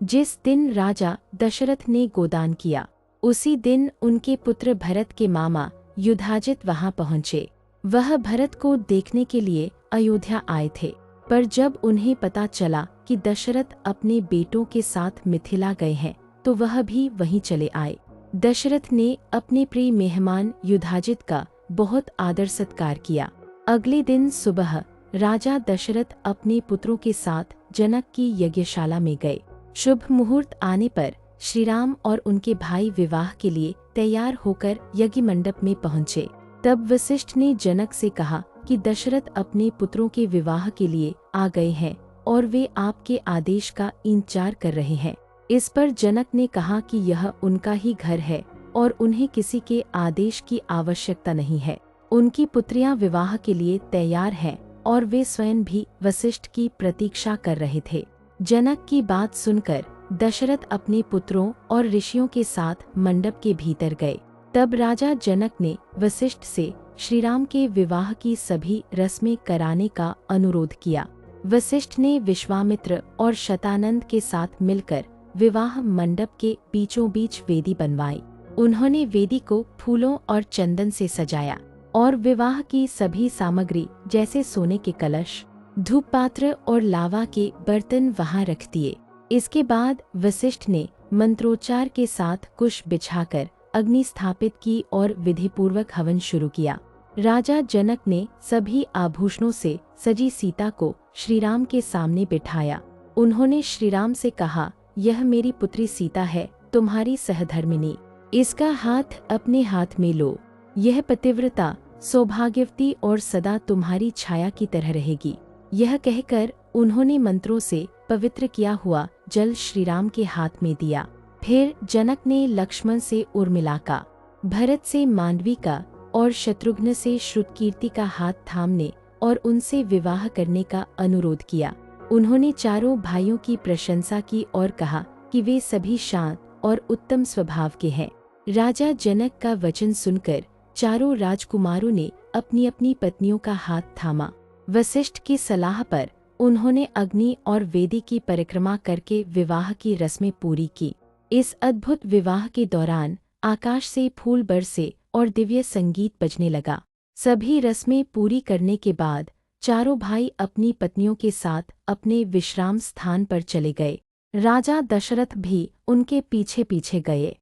जिस दिन राजा दशरथ ने गोदान किया, उसी दिन उनके पुत्र भरत के मामा युधाजित वहां पहुंचे। वह भरत को देखने के लिए अयोध्या आए थे, पर जब उन्हें पता चला कि दशरथ अपने बेटों के साथ मिथिला गए हैं, तो वह भी वहीं चले आए। दशरथ ने अपने प्रिय मेहमान युधाजित का बहुत आदर सत्कार किया। अगले दिन सुबह राजा दशरथ अपने पुत्रों के साथ जनक की यज्ञशाला में गए। शुभ मुहूर्त आने पर श्रीराम और उनके भाई विवाह के लिए तैयार होकर यज्ञ मंडप में पहुंचे। तब वशिष्ठ ने जनक से कहा कि दशरथ अपने पुत्रों के विवाह के लिए आ गए हैं और वे आपके आदेश का इंतजार कर रहे हैं। इस पर जनक ने कहा कि यह उनका ही घर है और उन्हें किसी के आदेश की आवश्यकता नहीं है। उनकी पुत्रियां विवाह के लिए तैयार हैं और वे स्वयं भी वशिष्ठ की प्रतीक्षा कर रहे थे। जनक की बात सुनकर दशरथ अपने पुत्रों और ऋषियों के साथ मंडप के भीतर गए। तब राजा जनक ने वशिष्ठ से श्रीराम के विवाह की सभी रस्में कराने का अनुरोध किया। वशिष्ठ ने विश्वामित्र और शतानंद के साथ मिलकर विवाह मंडप के बीचों बीच वेदी बनवाई। उन्होंने वेदी को फूलों और चंदन से सजाया और विवाह की सभी सामग्री जैसे सोने के कलश, धूप पात्र और लावा के बर्तन वहां रख दिए। इसके बाद वशिष्ठ ने मंत्रोच्चार के साथ कुश बिछाकर अग्नि स्थापित की और विधिपूर्वक हवन शुरू किया। राजा जनक ने सभी आभूषणों से सजी सीता को श्रीराम के सामने बिठाया। उन्होंने श्रीराम से कहा, यह मेरी पुत्री सीता है, तुम्हारी सहधर्मिणी। इसका हाथ अपने हाथ में लो। यह पतिव्रता, सौभाग्यवती और सदा तुम्हारी छाया की तरह रहेगी। यह कहकर उन्होंने मंत्रों से पवित्र किया हुआ जल श्रीराम के हाथ में दिया। फिर जनक ने लक्ष्मण से उर्मिला का, भरत से मांडवी का और शत्रुघ्न से श्रुतकीर्ति का हाथ थामने और उनसे विवाह करने का अनुरोध किया। उन्होंने चारों भाइयों की प्रशंसा की और कहा कि वे सभी शांत और उत्तम स्वभाव के हैं। राजा जनक का वचन सुनकर चारों राजकुमारों ने अपनी अपनी पत्नियों का हाथ थामा। वशिष्ठ की सलाह पर उन्होंने अग्नि और वेदी की परिक्रमा करके विवाह की रस्में पूरी की। इस अद्भुत विवाह के दौरान आकाश से फूल बरसे और दिव्य संगीत बजने लगा। सभी रस्में पूरी करने के बाद चारों भाई अपनी पत्नियों के साथ अपने विश्राम स्थान पर चले गए। राजा दशरथ भी उनके पीछे पीछे गए।